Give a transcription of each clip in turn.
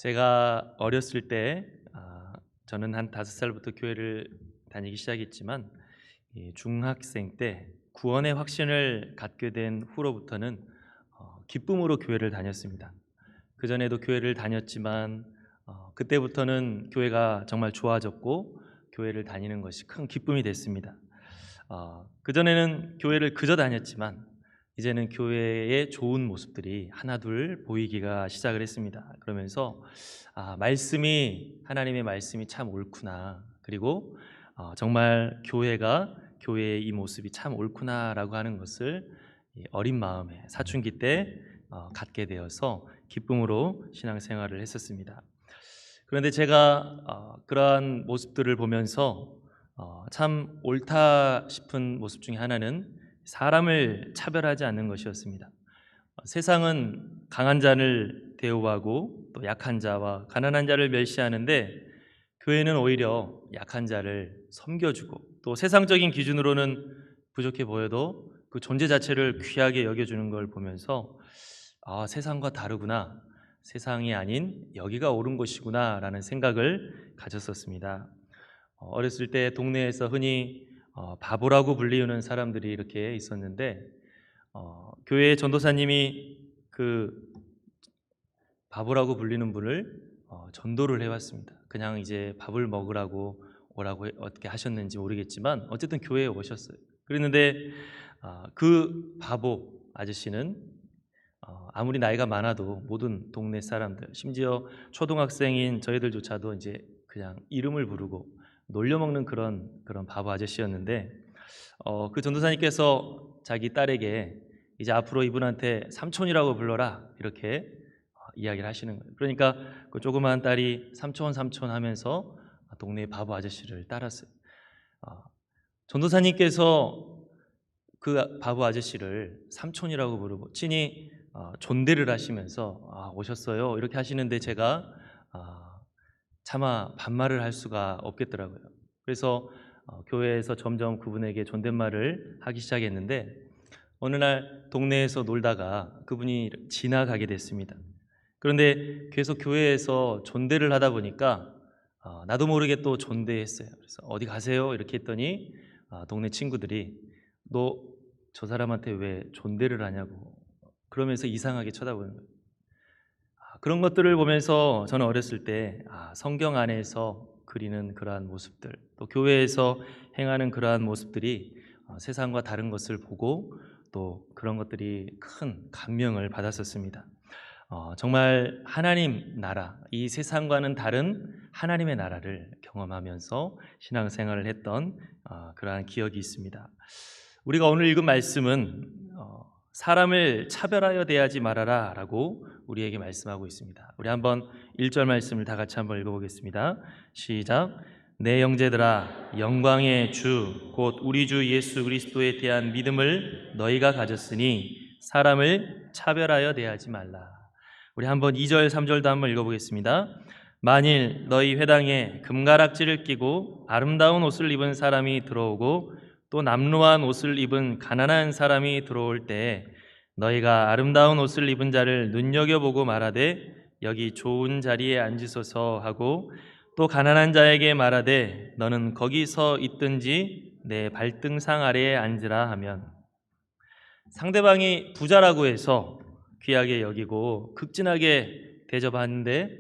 제가 어렸을 때 저는 한 5살부터 교회를 다니기 시작했지만 중학생 때 구원의 확신을 갖게 된 후로부터는 기쁨으로 교회를 다녔습니다. 그전에도 교회를 다녔지만 그때부터는 교회가 정말 좋아졌고 교회를 다니는 것이 큰 기쁨이 됐습니다. 그전에는 교회를 그저 다녔지만 이제는 교회의 좋은 모습들이 하나둘 보이기가 시작을 했습니다. 그러면서 하나님의 말씀이 참 옳구나, 그리고 정말 교회의 이 모습이 참 옳구나라고 하는 것을 어린 마음에 사춘기 때 갖게 되어서 기쁨으로 신앙생활을 했었습니다. 그런데 제가 그러한 모습들을 보면서 참 옳다 싶은 모습 중에 하나는 사람을 차별하지 않는 것이었습니다. 세상은 강한 자를 대우하고 또 약한 자와 가난한 자를 멸시하는데 교회는 오히려 약한 자를 섬겨주고 또 세상적인 기준으로는 부족해 보여도 그 존재 자체를 귀하게 여겨주는 걸 보면서 세상과 다르구나, 세상이 아닌 여기가 옳은 곳이구나 라는 생각을 가졌었습니다. 어렸을 때 동네에서 흔히 바보라고 불리우는 사람들이 이렇게 있었는데 교회 전도사님이 그 바보라고 불리는 분을 전도를 해왔습니다. 그냥 이제 밥을 먹으라고 오라고 어떻게 하셨는지 모르겠지만 어쨌든 교회에 오셨어요. 그랬는데 그 바보 아저씨는 아무리 나이가 많아도 모든 동네 사람들, 심지어 초등학생인 저희들조차도 이제 그냥 이름을 부르고 놀려먹는 그런 바보 아저씨였는데 그 전도사님께서 자기 딸에게 이제 앞으로 이분한테 삼촌이라고 불러라 이렇게 이야기를 하시는 거예요. 그러니까 그 조그마한 딸이 삼촌 하면서 동네 바보 아저씨를 따랐어요. 전도사님께서 그 바보 아저씨를 삼촌이라고 부르고 친히 존대를 하시면서 오셨어요 이렇게 하시는데 제가 차마 반말을 할 수가 없겠더라고요. 그래서 교회에서 점점 그분에게 존댓말을 하기 시작했는데 어느 날 동네에서 놀다가 그분이 지나가게 됐습니다. 그런데 계속 교회에서 존대를 하다 보니까 나도 모르게 또 존대했어요. 그래서 어디 가세요? 이렇게 했더니 동네 친구들이 너 저 사람한테 왜 존대를 하냐고 그러면서 이상하게 쳐다보는 거예요. 그런 것들을 보면서 저는 어렸을 때 성경 안에서 그리는 그러한 모습들, 또 교회에서 행하는 그러한 모습들이 세상과 다른 것을 보고 또 그런 것들이 큰 감명을 받았었습니다. 정말 하나님 나라, 이 세상과는 다른 하나님의 나라를 경험하면서 신앙생활을 했던 그러한 기억이 있습니다. 우리가 오늘 읽은 말씀은 사람을 차별하여 대하지 말아라 라고 우리에게 말씀하고 있습니다. 우리 한번 1절 말씀을 다 같이 한번 읽어보겠습니다. 시작. 내 형제들아, 영광의 주 곧 우리 주 예수 그리스도에 대한 믿음을 너희가 가졌으니 사람을 차별하여 대하지 말라. 우리 한번 2절 3절도 한번 읽어보겠습니다. 만일 너희 회당에 금가락지를 끼고 아름다운 옷을 입은 사람이 들어오고 또 남루한 옷을 입은 가난한 사람이 들어올 때 너희가 아름다운 옷을 입은 자를 눈여겨보고 말하되 여기 좋은 자리에 앉으소서 하고 또 가난한 자에게 말하되 너는 거기 서 있든지 내 발등상 아래에 앉으라 하면, 상대방이 부자라고 해서 귀하게 여기고 극진하게 대접하는데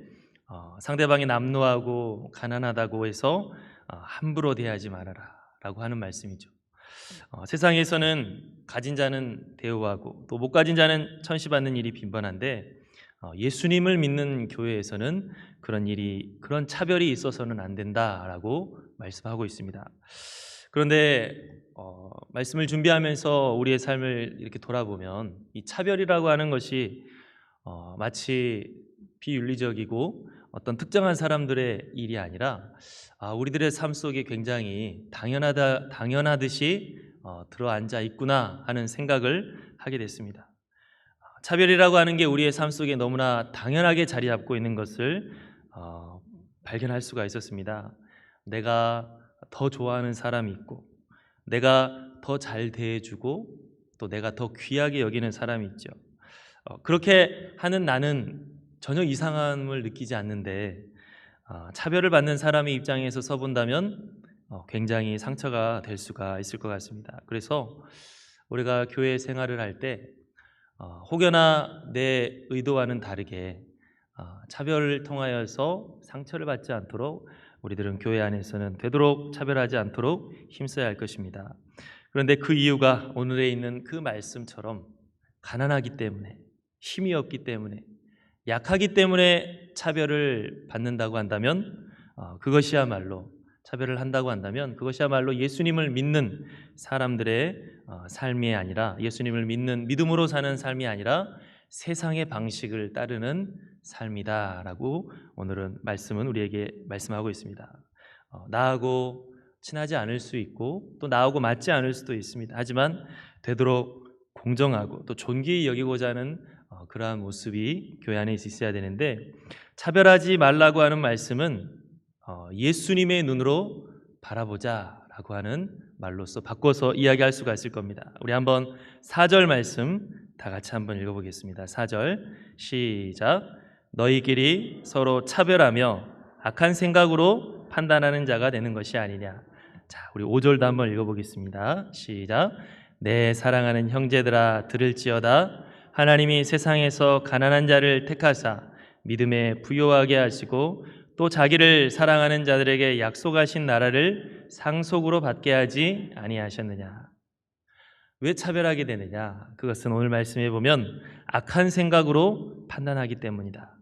상대방이 남루하고 가난하다고 해서 함부로 대하지 말아라 라고 하는 말씀이죠. 세상에서는 가진 자는 대우하고 또 못 가진 자는 천시받는 일이 빈번한데 예수님을 믿는 교회에서는 그런 차별이 있어서는 안 된다라고 말씀하고 있습니다. 그런데 말씀을 준비하면서 우리의 삶을 이렇게 돌아보면 이 차별이라고 하는 것이 마치 비윤리적이고 어떤 특정한 사람들의 일이 아니라 우리들의 삶 속에 굉장히 당연하듯이 들어앉아 있구나 하는 생각을 하게 됐습니다. 차별이라고 하는 게 우리의 삶 속에 너무나 당연하게 자리 잡고 있는 것을 발견할 수가 있었습니다. 내가 더 좋아하는 사람이 있고 내가 더 잘 대해주고 또 내가 더 귀하게 여기는 사람이 있죠. 그렇게 하는 나는 전혀 이상함을 느끼지 않는데 차별을 받는 사람의 입장에서 서본다면 굉장히 상처가 될 수가 있을 것 같습니다. 그래서 우리가 교회 생활을 할 때 혹여나 내 의도와는 다르게 차별을 통하여서 상처를 받지 않도록 우리들은 교회 안에서는 되도록 차별하지 않도록 힘써야 할 것입니다. 그런데 그 이유가 오늘에 있는 그 말씀처럼 가난하기 때문에, 힘이 없기 때문에, 약하기 때문에 차별을 받는다고 한다면 그것이야말로 차별을 한다고 한다면 그것이야말로 예수님을 믿는 사람들의 삶이 아니라, 예수님을 믿는 믿음으로 사는 삶이 아니라 세상의 방식을 따르는 삶이다라고 오늘은 말씀은 우리에게 말씀하고 있습니다. 나하고 친하지 않을 수 있고 또 나하고 맞지 않을 수도 있습니다. 하지만 되도록 공정하고 또 존귀히 여기고자 하는 그러한 모습이 교회 안에 있어야 되는데, 차별하지 말라고 하는 말씀은 예수님의 눈으로 바라보자라고 하는 말로서 바꿔서 이야기할 수가 있을 겁니다. 우리 한번 4절 말씀 다 같이 한번 읽어보겠습니다. 4절 시작. 너희끼리 서로 차별하며 악한 생각으로 판단하는 자가 되는 것이 아니냐. 자, 우리 5절도 한번 읽어보겠습니다. 시작. 내 사랑하는 형제들아 들을지어다. 하나님이 세상에서 가난한 자를 택하사 믿음에 부요하게 하시고 또 자기를 사랑하는 자들에게 약속하신 나라를 상속으로 받게 하지 아니하셨느냐. 왜 차별하게 되느냐? 그것은 오늘 말씀해 보면 악한 생각으로 판단하기 때문이다.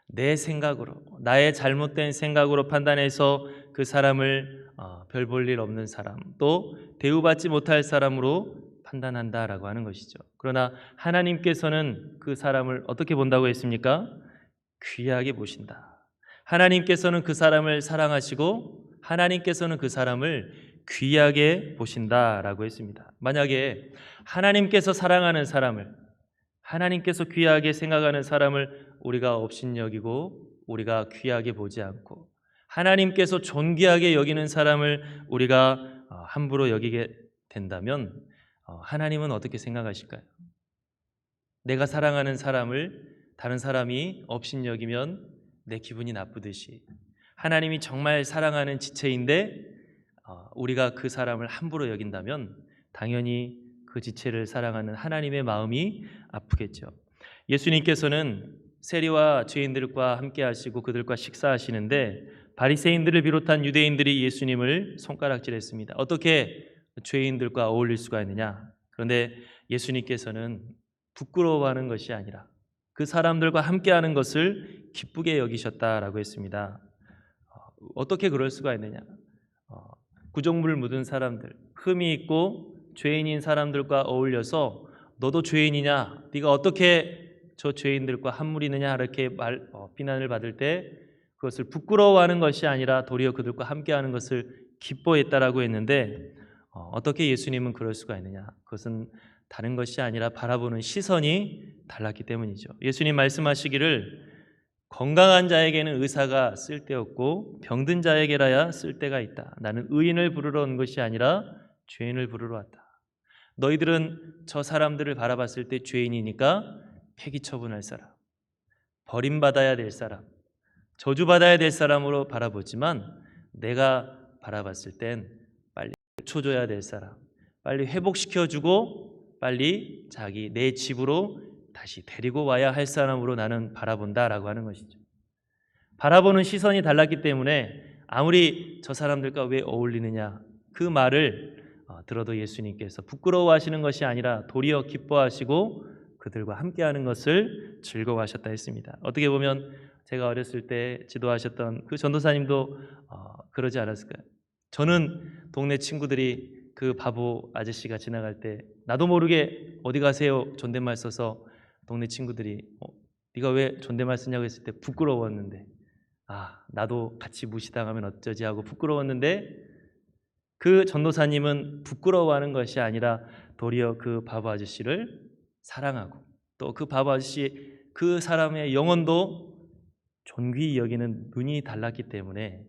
내 생각으로, 나의 잘못된 생각으로 판단해서 그 사람을 별 볼 일 없는 사람, 또 대우받지 못할 사람으로 판단한다라고 하는 것이죠. 그러나 하나님께서는 그 사람을 어떻게 본다고 했습니까? 귀하게 보신다. 하나님께서는 그 사람을 사랑하시고 하나님께서는 그 사람을 귀하게 보신다라고 했습니다. 만약에 하나님께서 사랑하는 사람을, 하나님께서 귀하게 생각하는 사람을 우리가 업신여기고 우리가 귀하게 보지 않고 하나님께서 존귀하게 여기는 사람을 우리가 함부로 여기게 된다면 하나님은 어떻게 생각하실까요? 내가 사랑하는 사람을 다른 사람이 업신여기면 내 기분이 나쁘듯이 하나님이 정말 사랑하는 지체인데 우리가 그 사람을 함부로 여긴다면 당연히 그 지체를 사랑하는 하나님의 마음이 아프겠죠. 예수님께서는 세리와 죄인들과 함께 하시고 그들과 식사하시는데 바리새인들을 비롯한 유대인들이 예수님을 손가락질했습니다. 어떻게 죄인들과 어울릴 수가 있느냐? 그런데 예수님께서는 부끄러워하는 것이 아니라 그 사람들과 함께하는 것을 기쁘게 여기셨다라고 했습니다. 어떻게 그럴 수가 있느냐? 구정물 묻은 사람들, 흠이 있고 죄인인 사람들과 어울려서 너도 죄인이냐? 네가 어떻게 저 죄인들과 한물이느냐? 이렇게 비난을 받을 때 그것을 부끄러워하는 것이 아니라 도리어 그들과 함께하는 것을 기뻐했다라고 했는데 어떻게 예수님은 그럴 수가 있느냐? 그것은 다른 것이 아니라 바라보는 시선이 달랐기 때문이죠. 예수님 말씀하시기를 건강한 자에게는 의사가 쓸데없고 병든 자에게라야 쓸데가 있다. 나는 의인을 부르러 온 것이 아니라 죄인을 부르러 왔다. 너희들은 저 사람들을 바라봤을 때 죄인이니까 폐기 처분할 사람, 버림받아야 될 사람, 저주받아야 될 사람으로 바라보지만 내가 바라봤을 땐 빨리 고쳐줘야 될 사람, 빨리 회복시켜주고 빨리 내 집으로 다시 데리고 와야 할 사람으로 나는 바라본다라고 하는 것이죠. 바라보는 시선이 달랐기 때문에 아무리 저 사람들과 왜 어울리느냐 그 말을 들어도 예수님께서 부끄러워하시는 것이 아니라 도리어 기뻐하시고 그들과 함께하는 것을 즐거워하셨다 했습니다. 어떻게 보면 제가 어렸을 때 지도하셨던 그 전도사님도 그러지 않았을까요? 저는 동네 친구들이 그 바보 아저씨가 지나갈 때 나도 모르게 어디 가세요 존댓말 써서 동네 친구들이 네가 왜 존댓말 쓰냐고 했을 때 부끄러웠는데 나도 같이 무시당하면 어쩌지 하고 부끄러웠는데 그 전도사님은 부끄러워하는 것이 아니라 도리어 그 바보 아저씨를 사랑하고 또 그 바보 아저씨 그 사람의 영혼도 존귀히 여기는 눈이 달랐기 때문에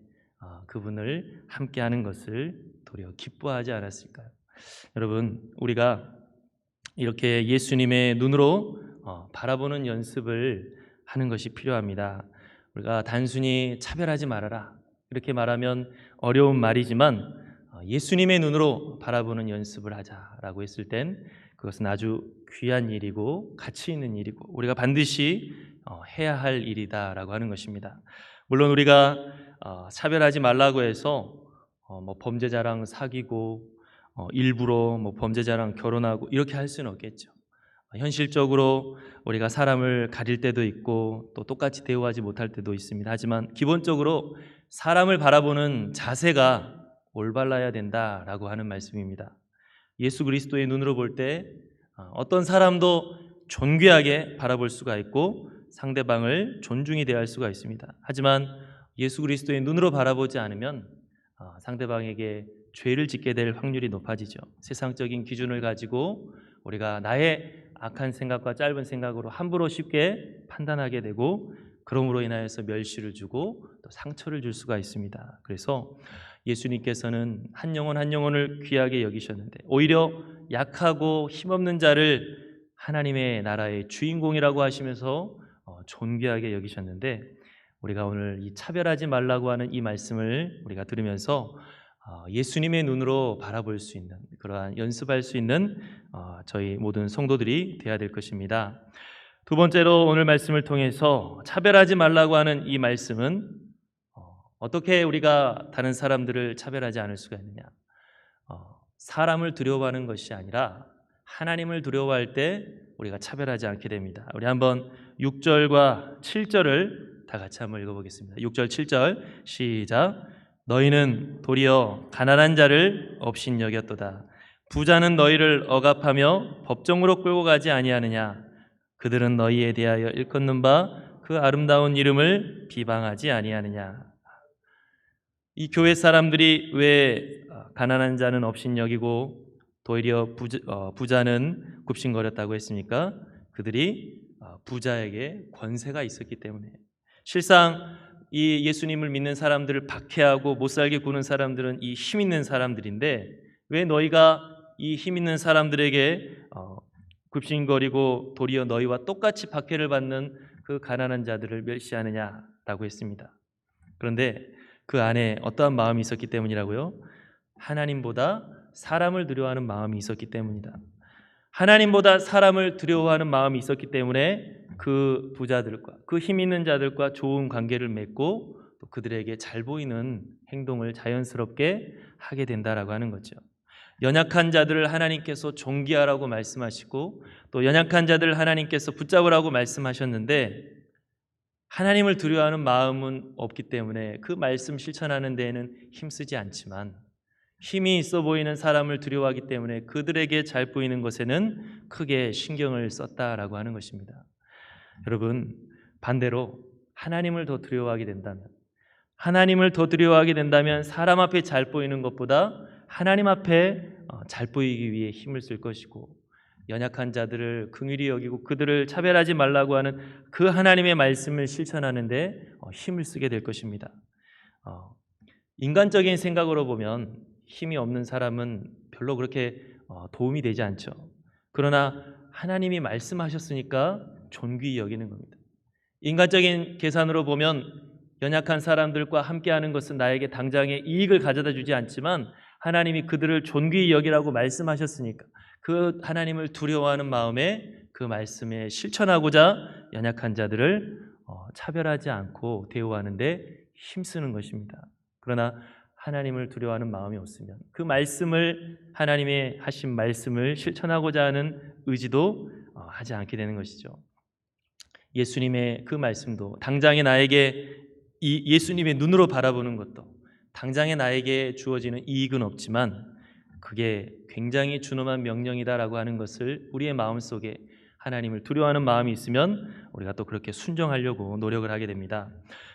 그분을 함께하는 것을 도리어 기뻐하지 않았을까요? 여러분, 우리가 이렇게 예수님의 눈으로 바라보는 연습을 하는 것이 필요합니다. 우리가 단순히 차별하지 말아라 이렇게 말하면 어려운 말이지만 예수님의 눈으로 바라보는 연습을 하자라고 했을 땐 그것은 아주 귀한 일이고 가치 있는 일이고 우리가 반드시 해야 할 일이다라고 하는 것입니다. 물론 우리가 차별하지 말라고 해서 범죄자랑 사귀고 일부러 범죄자랑 결혼하고 이렇게 할 수는 없겠죠. 현실적으로 우리가 사람을 가릴 때도 있고 또 똑같이 대우하지 못할 때도 있습니다. 하지만 기본적으로 사람을 바라보는 자세가 올바라야 된다라고 하는 말씀입니다. 예수 그리스도의 눈으로 볼 때 어떤 사람도 존귀하게 바라볼 수가 있고 상대방을 존중히 대할 수가 있습니다. 하지만 예수 그리스도의 눈으로 바라보지 않으면 상대방에게 죄를 짓게 될 확률이 높아지죠. 세상적인 기준을 가지고 우리가 나의 악한 생각과 짧은 생각으로 함부로 쉽게 판단하게 되고 그러므로 인하여서 멸시를 주고 또 상처를 줄 수가 있습니다. 그래서 예수님께서는 한 영혼 한 영혼을 귀하게 여기셨는데 오히려 약하고 힘없는 자를 하나님의 나라의 주인공이라고 하시면서 존귀하게 여기셨는데 우리가 오늘 이 차별하지 말라고 하는 이 말씀을 우리가 들으면서 예수님의 눈으로 바라볼 수 있는 그러한 연습할 수 있는 저희 모든 성도들이 되어야 될 것입니다. 두 번째로 오늘 말씀을 통해서 차별하지 말라고 하는 이 말씀은 어떻게 우리가 다른 사람들을 차별하지 않을 수가 있느냐? 사람을 두려워하는 것이 아니라 하나님을 두려워할 때 우리가 차별하지 않게 됩니다. 우리 한번 6절과 7절을 다 같이 한번 읽어보겠습니다. 6절 7절 시작. 너희는 도리어 가난한 자를 업신 여겼도다. 부자는 너희를 억압하며 법정으로 끌고 가지 아니하느냐? 그들은 너희에 대하여 일컫는 바 그 아름다운 이름을 비방하지 아니하느냐? 이 교회 사람들이 왜 가난한 자는 업신 여기고 도리어 부자는 굽신거렸다고 했습니까? 그들이 부자에게 권세가 있었기 때문에. 실상 이 예수님을 믿는 사람들을 박해하고 못살게 구는 사람들은 이 힘 있는 사람들인데 왜 너희가 이 힘 있는 사람들에게 굽신거리고 도리어 너희와 똑같이 박해를 받는 그 가난한 자들을 멸시하느냐라고 했습니다. 그런데 그 안에 어떠한 마음이 있었기 때문이라고요? 하나님보다 사람을 두려워하는 마음이 있었기 때문이다. 하나님보다 사람을 두려워하는 마음이 있었기 때문에 그 부자들과 그 힘 있는 자들과 좋은 관계를 맺고 또 그들에게 잘 보이는 행동을 자연스럽게 하게 된다라고 하는 거죠. 연약한 자들을 하나님께서 존귀하라고 말씀하시고 또 연약한 자들을 하나님께서 붙잡으라고 말씀하셨는데 하나님을 두려워하는 마음은 없기 때문에 그 말씀 실천하는 데에는 힘쓰지 않지만 힘이 있어 보이는 사람을 두려워하기 때문에 그들에게 잘 보이는 것에는 크게 신경을 썼다라고 하는 것입니다. 여러분, 반대로 하나님을 더 두려워하게 된다면 사람 앞에 잘 보이는 것보다 하나님 앞에 잘 보이기 위해 힘을 쓸 것이고 연약한 자들을 긍휼히 여기고 그들을 차별하지 말라고 하는 그 하나님의 말씀을 실천하는 데 힘을 쓰게 될 것입니다. 인간적인 생각으로 보면 힘이 없는 사람은 별로 그렇게 도움이 되지 않죠. 그러나 하나님이 말씀하셨으니까 존귀히 여기는 겁니다. 인간적인 계산으로 보면 연약한 사람들과 함께하는 것은 나에게 당장의 이익을 가져다 주지 않지만 하나님이 그들을 존귀히 여기라고 말씀하셨으니까 그 하나님을 두려워하는 마음에 그 말씀에 실천하고자 연약한 자들을 차별하지 않고 대우하는데 힘쓰는 것입니다. 그러나 하나님을 두려워하는 마음이 없으면 그 말씀을 하나님의 하신 말씀을 실천하고자 하는 의지도 하지 않게 되는 것이죠. 예수님의 그 말씀도 당장에 나에게 이 예수님의 눈으로 바라보는 것도 당장에 나에게 주어지는 이익은 없지만 그게 굉장히 준엄한 명령이다라고 하는 것을 우리의 마음속에 하나님을 두려워하는 마음이 있으면 우리가 또 그렇게 순종하려고 노력을 하게 됩니다.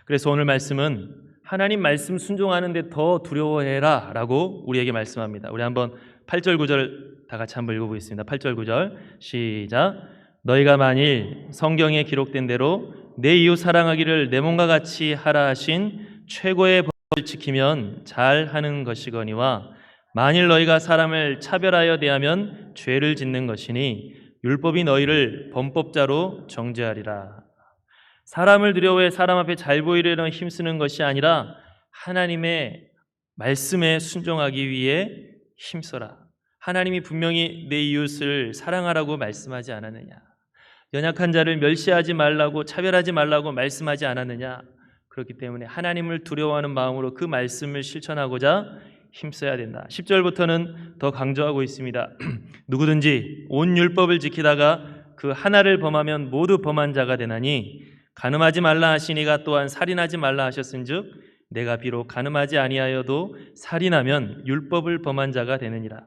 그래서 오늘 말씀은 하나님 말씀 순종하는데 더 두려워해라 라고 우리에게 말씀합니다. 우리 한번 8절 9절 다 같이 한번 읽어보겠습니다. 8절 9절 시작. 너희가 만일 성경에 기록된 대로 내 이웃 사랑하기를 내 몸과 같이 하라 하신 최고의 법을 지키면 잘하는 것이거니와 만일 너희가 사람을 차별하여 대하면 죄를 짓는 것이니 율법이 너희를 범법자로 정죄하리라. 사람을 두려워해 사람 앞에 잘 보이려는 힘쓰는 것이 아니라 하나님의 말씀에 순종하기 위해 힘써라. 하나님이 분명히 내 이웃을 사랑하라고 말씀하지 않았느냐? 연약한 자를 멸시하지 말라고, 차별하지 말라고 말씀하지 않았느냐? 그렇기 때문에 하나님을 두려워하는 마음으로 그 말씀을 실천하고자 힘써야 된다. 10절부터는 더 강조하고 있습니다. 누구든지 온 율법을 지키다가 그 하나를 범하면 모두 범한 자가 되나니 간음하지 말라 하시니가 또한 살인하지 말라 하셨은즉 내가 비록 간음하지 아니하여도 살인하면 율법을 범한 자가 되느니라.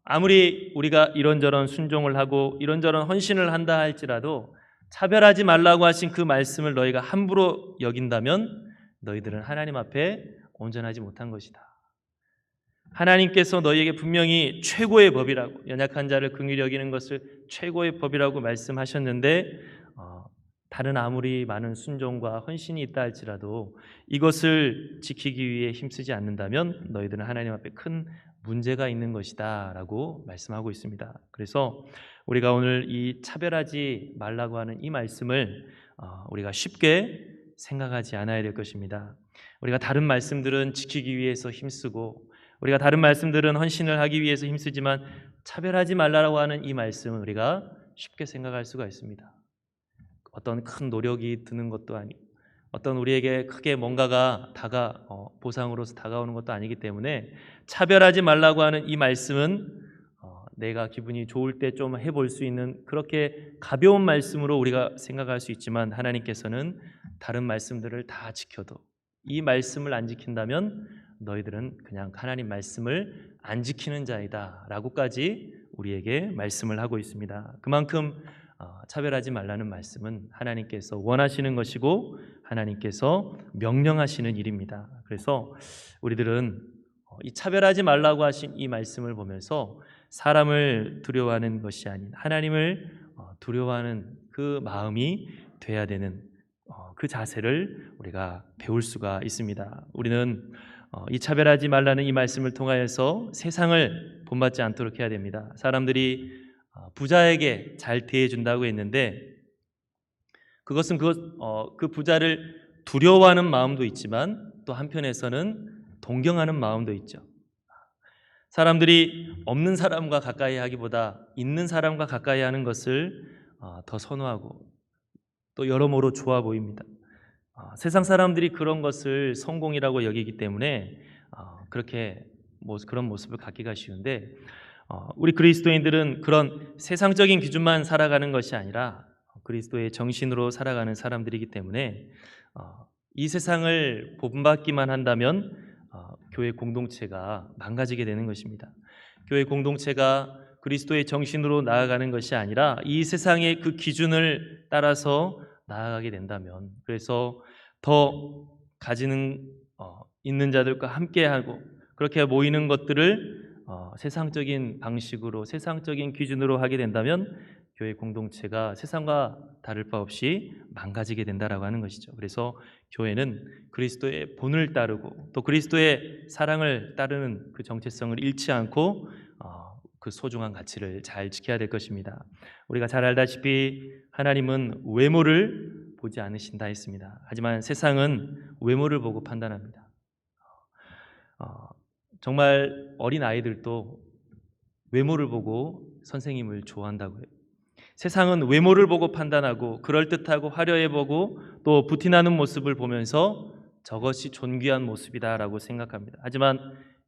아무리 우리가 이런저런 순종을 하고 이런저런 헌신을 한다 할지라도 차별하지 말라고 하신 그 말씀을 너희가 함부로 여긴다면 너희들은 하나님 앞에 온전하지 못한 것이다. 하나님께서 너희에게 분명히 최고의 법이라고, 연약한 자를 긍휼히 여기는 것을 최고의 법이라고 말씀하셨는데 다른 아무리 많은 순종과 헌신이 있다 할지라도 이것을 지키기 위해 힘쓰지 않는다면 너희들은 하나님 앞에 큰 문제가 있는 것이다 라고 말씀하고 있습니다. 그래서 우리가 오늘 이 차별하지 말라고 하는 이 말씀을 우리가 쉽게 생각하지 않아야 될 것입니다. 우리가 다른 말씀들은 지키기 위해서 힘쓰고 우리가 다른 말씀들은 헌신을 하기 위해서 힘쓰지만 차별하지 말라고 하는 이 말씀은 우리가 쉽게 생각할 수가 있습니다. 어떤 큰 노력이 드는 것도 아니고 어떤 우리에게 크게 뭔가가 보상으로서 다가오는 것도 아니기 때문에 차별하지 말라고 하는 이 말씀은 내가 기분이 좋을 때 좀 해볼 수 있는 그렇게 가벼운 말씀으로 우리가 생각할 수 있지만 하나님께서는 다른 말씀들을 다 지켜도 이 말씀을 안 지킨다면 너희들은 그냥 하나님 말씀을 안 지키는 자이다 라고까지 우리에게 말씀을 하고 있습니다. 그만큼 차별하지 말라는 말씀은 하나님께서 원하시는 것이고 하나님께서 명령하시는 일입니다. 그래서 우리들은 이 차별하지 말라고 하신 이 말씀을 보면서 사람을 두려워하는 것이 아닌 하나님을 두려워하는 그 마음이 돼야 되는 그 자세를 우리가 배울 수가 있습니다. 우리는 이 차별하지 말라는 이 말씀을 통하여서 세상을 본받지 않도록 해야 됩니다. 사람들이 부자에게 잘 대해준다고 했는데 그것은 그 부자를 두려워하는 마음도 있지만 또 한편에서는 동경하는 마음도 있죠. 사람들이 없는 사람과 가까이 하기보다 있는 사람과 가까이 하는 것을 더 선호하고 또 여러모로 좋아 보입니다. 세상 사람들이 그런 것을 성공이라고 여기기 때문에 그런 모습을 갖기가 쉬운데 우리 그리스도인들은 그런 세상적인 기준만 살아가는 것이 아니라 그리스도의 정신으로 살아가는 사람들이기 때문에 이 세상을 본받기만 한다면 교회 공동체가 망가지게 되는 것입니다. 교회 공동체가 그리스도의 정신으로 나아가는 것이 아니라 이 세상의 그 기준을 따라서 나아가게 된다면 그래서 더 가지는 있는 자들과 함께하고 그렇게 모이는 것들을 세상적인 방식으로 세상적인 기준으로 하게 된다면 교회 공동체가 세상과 다를 바 없이 망가지게 된다라고 하는 것이죠. 그래서 교회는 그리스도의 본을 따르고 또 그리스도의 사랑을 따르는 그 정체성을 잃지 않고 그 소중한 가치를 잘 지켜야 될 것입니다. 우리가 잘 알다시피 하나님은 외모를 보지 않으신다 했습니다. 하지만 세상은 외모를 보고 판단합니다. 정말 어린 아이들도 외모를 보고 선생님을 좋아한다고 해요. 세상은 외모를 보고 판단하고 그럴듯하고 화려해 보고 또 부티나는 모습을 보면서 저것이 존귀한 모습이다라고 생각합니다. 하지만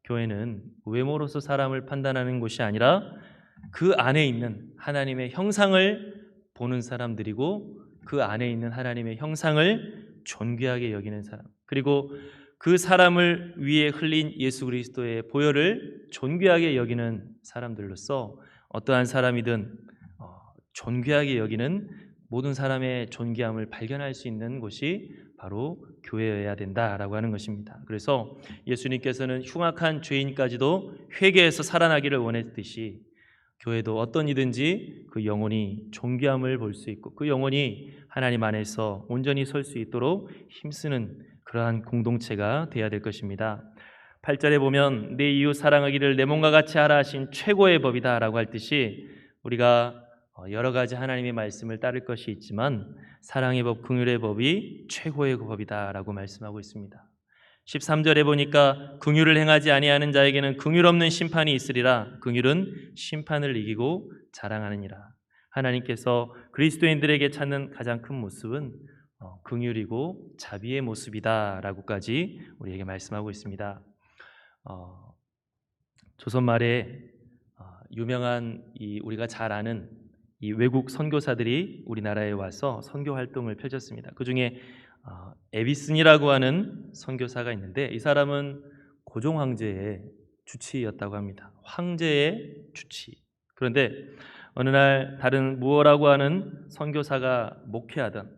교회는 외모로서 사람을 판단하는 곳이 아니라 그 안에 있는 하나님의 형상을 보는 사람들이고 그 안에 있는 하나님의 형상을 존귀하게 여기는 사람, 그리고 그 사람을 위해 흘린 예수 그리스도의 보혈을 존귀하게 여기는 사람들로서 어떠한 사람이든 존귀하게 여기는 모든 사람의 존귀함을 발견할 수 있는 곳이 바로 교회여야 된다라고 하는 것입니다. 그래서 예수님께서는 흉악한 죄인까지도 회개해서 살아나기를 원했듯이 교회도 어떤 이든지 그 영혼이 존귀함을 볼 수 있고 그 영혼이 하나님 안에서 온전히 설 수 있도록 힘쓰는 그러한 공동체가 되어야 될 것입니다. 8절에 보면 내 이웃 사랑하기를 내 몸과 같이 하라 하신 최고의 법이다 라고 할 듯이 우리가 여러 가지 하나님의 말씀을 따를 것이 있지만 사랑의 법, 긍휼의 법이 최고의 법이다라고 말씀하고 있습니다. 13절에 보니까 긍휼을 행하지 아니하는 자에게는 긍휼 없는 심판이 있으리라. 긍휼은 심판을 이기고 자랑하느니라. 하나님께서 그리스도인들에게 찾는 가장 큰 모습은 긍휼이고 자비의 모습이다라고까지 우리에게 말씀하고 있습니다. 조선 말에 유명한 우리가 잘 아는 이 외국 선교사들이 우리나라에 와서 선교 활동을 펼쳤습니다. 그 중에 에비슨이라고 하는 선교사가 있는데 이 사람은 고종 황제의 주치의였다고 합니다. 황제의 주치의. 그런데 어느 날 다른 무어라고 하는 선교사가 목회하던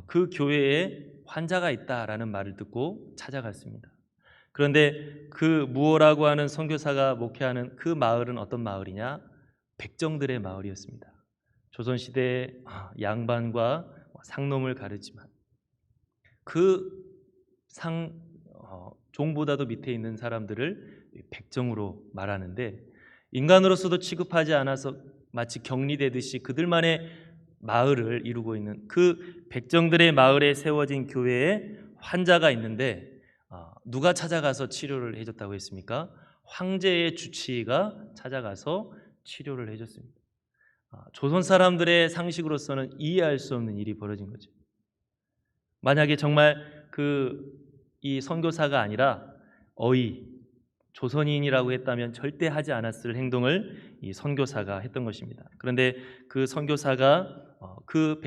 그 교회에 환자가 있다라는 말을 듣고 찾아갔습니다. 그런데 그 무어라고 하는 선교사가 목회하는 그 마을은 어떤 마을이냐? 백정들의 마을이었습니다. 조선시대에 양반과 상놈을 가르지만 그 종보다도 밑에 있는 사람들을 백정으로 말하는데 인간으로서도 취급하지 않아서 마치 격리되듯이 그들만의 마을을 이루고 있는 그 백정들의 마을에 세워진 교회에 환자가 있는데 누가 찾아가서 치료를 해줬다고 했습니까? 황제의 주치의가 찾아가서 치료를 해줬습니다. 조선 사람들의 상식으로서는 이해할 수 없는 일이 벌어진 거죠. 만약에 정말 이 선교사가 아니라 조선인이라고 했다면 절대 하지 않았을 행동을 이 선교사가 했던 것입니다. 그런데 그 선교사가 그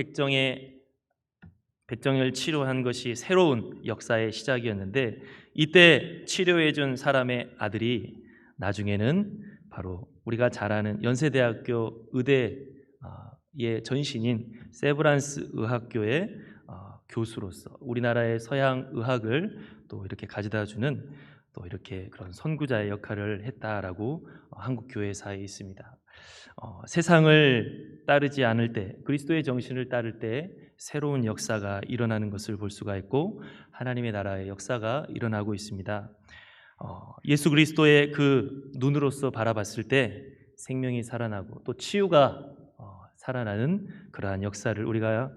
백정을 치료한 것이 새로운 역사의 시작이었는데 이때 치료해준 사람의 아들이 나중에는 바로 우리가 잘 아는 연세대학교 의대의 전신인 세브란스 의학교의 교수로서 우리나라의 서양 의학을 또 이렇게 가져다주는 또 이렇게 그런 선구자의 역할을 했다라고 한국 교회사에 있습니다. 세상을 따르지 않을 때, 그리스도의 정신을 따를 때 새로운 역사가 일어나는 것을 볼 수가 있고 하나님의 나라의 역사가 일어나고 있습니다. 예수 그리스도의 그 눈으로서 바라봤을 때 생명이 살아나고 또 치유가 살아나는 그러한 역사를 우리가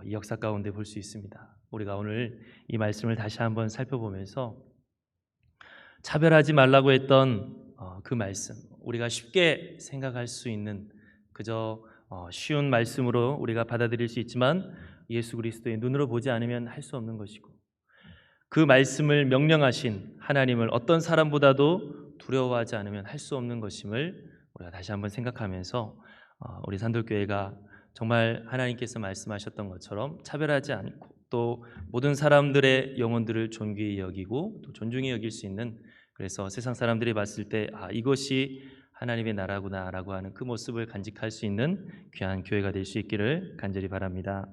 이 역사 가운데 볼 수 있습니다. 우리가 오늘 이 말씀을 다시 한번 살펴보면서 차별하지 말라고 했던 그 말씀, 우리가 쉽게 생각할 수 있는 그저 쉬운 말씀으로 우리가 받아들일 수 있지만 예수 그리스도의 눈으로 보지 않으면 할 수 없는 것이고 그 말씀을 명령하신 하나님을 어떤 사람보다도 두려워하지 않으면 할 수 없는 것임을 우리가 다시 한번 생각하면서 우리 산돌교회가 정말 하나님께서 말씀하셨던 것처럼 차별하지 않고 또 모든 사람들의 영혼들을 존귀히 여기고 또 존중히 여길 수 있는, 그래서 세상 사람들이 봤을 때 이것이 하나님의 나라구나라고 하는 그 모습을 간직할 수 있는 귀한 교회가 될 수 있기를 간절히 바랍니다.